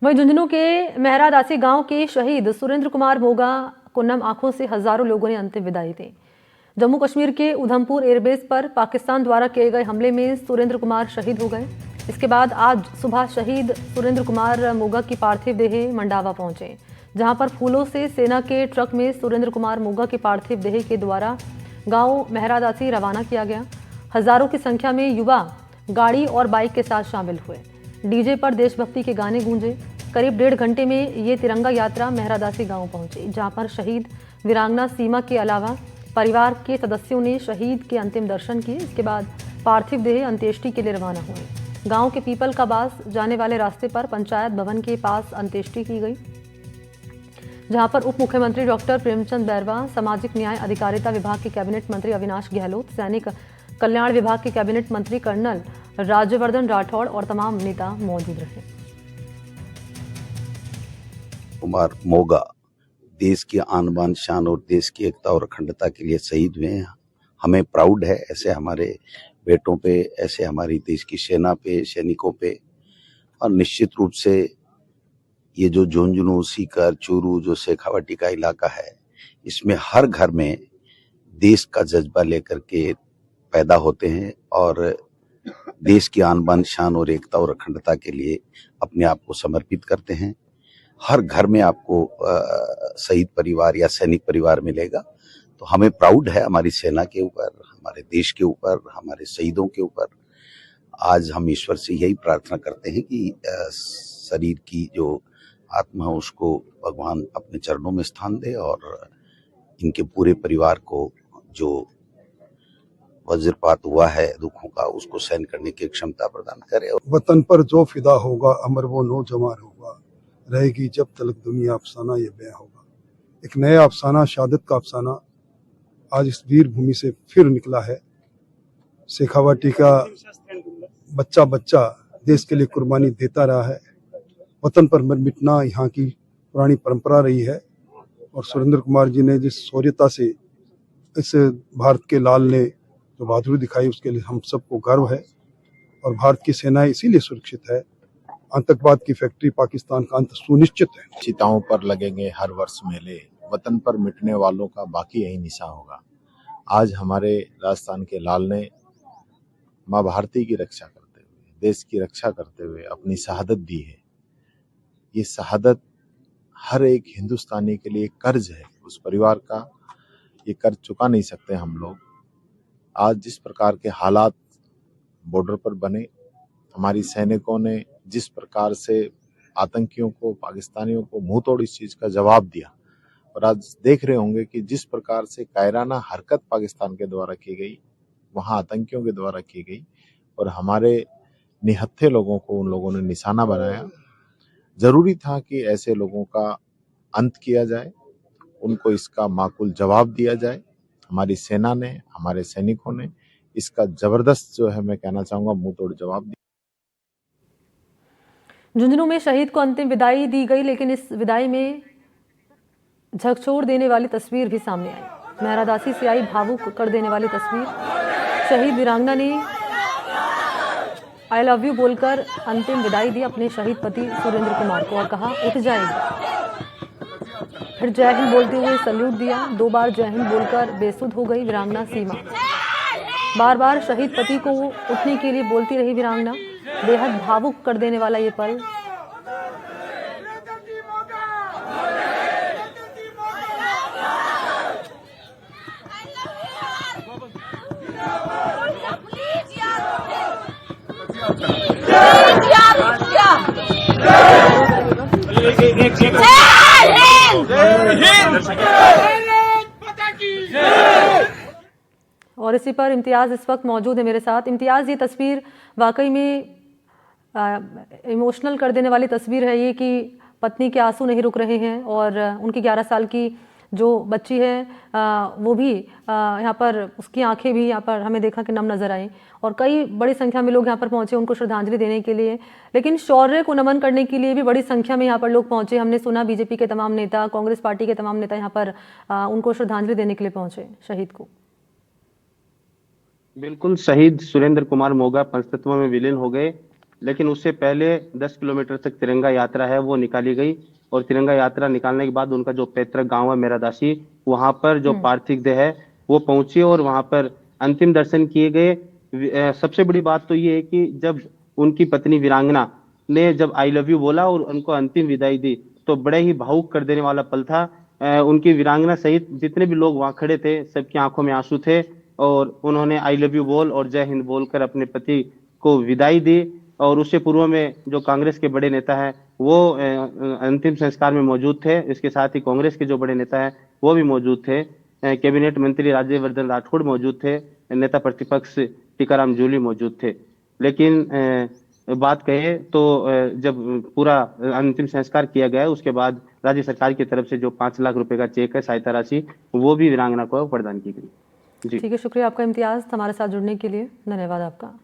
वहीं झुंझुनू के मेहरादासी गांव के शहीद सुरेंद्र कुमार मोगा को नम आंखों से हजारों लोगों ने अंतिम विदाई दी। जम्मू कश्मीर के उधमपुर एयरबेस पर पाकिस्तान द्वारा किए गए हमले में सुरेंद्र कुमार शहीद हो गए। इसके बाद आज सुबह शहीद सुरेंद्र कुमार मोगा की पार्थिव देह मंडावा पहुंचे, जहां पर फूलों से सेना के ट्रक में सुरेंद्र कुमार मोगा की पार्थिव देह के द्वारा गांव मेहरादासी रवाना किया गया। हजारों की संख्या में युवा गाड़ी और बाइक के साथ शामिल हुए। डीजे पर देशभक्ति के गाने गूंजे। करीब 1.5 घंटे में ये तिरंगा यात्रा मेहरादासी गांव पहुंची, जहां पर शहीद वीरांगना सीमा के अलावा परिवार के सदस्यों ने शहीद के अंतिम दर्शन किए। इसके बाद पार्थिव देह अंत्येष्टि के लिए रवाना हुए। गांव के पीपल का बास जाने वाले रास्ते पर पंचायत भवन के पास अंत्येष्टि की गई, जहां पर उप मुख्यमंत्री डॉक्टर प्रेमचंद बैरवा, सामाजिक न्याय अधिकारिता विभाग के कैबिनेट मंत्री अविनाश गहलोत, सैनिक कल्याण विभाग के कैबिनेट मंत्री कर्नल राज्यवर्धन राठौड़ और तमाम नेता मौजूद रहे। कुमार मोगा देश की आन बान शान और देश की एकता और अखंडता के लिए शहीद हुए हैं। हमें प्राउड है ऐसे हमारे बेटों पे, ऐसे हमारी देश की सेना पे, सैनिकों पे। और निश्चित रूप से ये जो झुंझुनू, सीकर, चूरू जो शेखावाटी का इलाका है, इसमें हर घर में देश का जज्बा लेकर के पैदा होते हैं और देश की आन बान शान और एकता और अखंडता के लिए अपने आप को समर्पित करते हैं। हर घर में आपको शहीद परिवार या सैनिक परिवार मिलेगा। तो हमें प्राउड है हमारी सेना के ऊपर, हमारे देश के ऊपर, हमारे शहीदों के ऊपर। आज हम ईश्वर से यही प्रार्थना करते हैं कि शरीर की जो आत्मा है उसको भगवान अपने चरणों में स्थान दे और इनके पूरे परिवार को जो वज्रपात हुआ है दुखों का, उसको सहन करने की क्षमता प्रदान करे। वतन पर जो फिदा होगा अमर वो नौजवान होगा, रहेगी जब तलक दुनिया अफसाना ये बयां होगा। एक नया अफसाना, शहादत का अफसाना आज इस वीर भूमि से फिर निकला है। शेखावाटी का बच्चा बच्चा देश के लिए कुर्बानी देता रहा है। वतन पर मर मिटना यहाँ की पुरानी परंपरा रही है और सुरेंद्र कुमार जी ने जिस शौर्यता से इस भारत के लाल ने जो बहादुरी दिखाई, उसके लिए हम सबको गर्व है। और भारत की सेना इसीलिए सुरक्षित है। आतंकवाद की फैक्ट्री पाकिस्तान का अंत सुनिश्चित है। चिताओं पर लगेंगे हर वर्ष मेले, वतन पर मिटने वालों का बाकी यही निशा होगा। आज हमारे राजस्थान के लाल ने माँ भारती की रक्षा करते हुए, देश की रक्षा करते हुए अपनी शहादत दी है। ये शहादत हर एक हिंदुस्तानी के लिए कर्ज है। उस परिवार का ये कर्ज चुका नहीं सकते हम लोग। आज जिस प्रकार के हालात बॉर्डर पर बने, हमारी सैनिकों ने जिस प्रकार से आतंकियों को, पाकिस्तानियों को मुंह तोड़ इस चीज का जवाब दिया, और आज देख रहे होंगे कि जिस प्रकार से कायराना हरकत पाकिस्तान के द्वारा की गई, वहां आतंकियों के द्वारा की गई और हमारे निहत्थे लोगों को उन लोगों ने निशाना बनाया। जरूरी था कि ऐसे लोगों का अंत किया जाए, उनको इसका माकूल जवाब दिया जाए। हमारी सेना ने, हमारे सैनिकों ने इसका जबरदस्त जो है, मैं कहना चाहूंगा, मुंह तोड़ जवाब दिया। झुंझुनू में शहीद को अंतिम विदाई दी गई, लेकिन इस विदाई में झकझोर देने वाली तस्वीर भी सामने आई। मेहरादासी से आई भावुक कर देने वाली तस्वीर। शहीद वीरांगना ने आई लव यू बोलकर अंतिम विदाई दी अपने शहीद पति सुरेंद्र कुमार को और कहा उठ जाएगी। फिर जय हिंद बोलते हुए सल्यूट दिया। 2 बार जय हिंद बोलकर बेसुध हो गई वीरांगना सीमा। बार बार शहीद पति को उठने के लिए बोलती रही वीरांगना। बेहद भावुक कर देने वाला ये पल। और इसी पर इम्तियाज इस वक्त मौजूद है मेरे साथ। इम्तियाज, ये तस्वीर वाकई में इमोशनल कर देने वाली तस्वीर है ये कि पत्नी के आंसू नहीं रुक रहे हैं और उनकी 11 साल की जो बच्ची है वो भी यहाँ पर, उसकी आंखें भी यहाँ पर हमें देखा कि नम नजर आई और कई बड़ी संख्या में लोग यहाँ पर पहुंचे उनको श्रद्धांजलि देने के लिए। लेकिन शौर्य को नमन करने के लिए भी बड़ी संख्या में यहाँ पर लोग पहुंचे। हमने सुना बीजेपी के तमाम नेता, कांग्रेस पार्टी के तमाम नेता यहाँ पर उनको श्रद्धांजलि देने के लिए पहुंचे शहीद को। बिल्कुल, शहीद सुरेंद्र कुमार मोगा पंचतत्व में विलीन हो गए। लेकिन उससे पहले 10 किलोमीटर तक तिरंगा यात्रा है वो निकाली गई और तिरंगा यात्रा निकालने के बाद उनका जो पैतृक गांव है मेरादासी, वहां पर जो पार्थिव देह है वो पहुंची और वहां पर अंतिम दर्शन किए गए। सबसे बड़ी बात तो ये है कि जब उनकी पत्नी वीरांगना ने जब आई लव यू बोला और उनको अंतिम विदाई दी तो बड़े ही भावुक कर देने वाला पल था। उनकी वीरांगना सहित जितने भी लोग वहां खड़े थे सबकी आंखों में आंसू थे और उन्होंने आई लव यू बोल और जय हिंद बोलकर अपने पति को विदाई दी। और उससे पूर्व में जो कांग्रेस के बड़े नेता हैं वो अंतिम संस्कार में मौजूद थे। इसके साथ ही कांग्रेस के जो बड़े नेता हैं वो भी मौजूद थे। कैबिनेट मंत्री राज्यवर्धन राठौड़ मौजूद थे, नेता प्रतिपक्ष टीकाराम जूली मौजूद थे। लेकिन बात कहे तो जब पूरा अंतिम संस्कार किया गया उसके बाद राज्य सरकार की तरफ से जो 5 लाख रुपए का चेक है सहायता राशि वो भी वीरांगना को प्रदान की गई। जी ठीक है, शुक्रिया आपका इम्तियाज, हमारे साथ जुड़ने के लिए धन्यवाद आपका।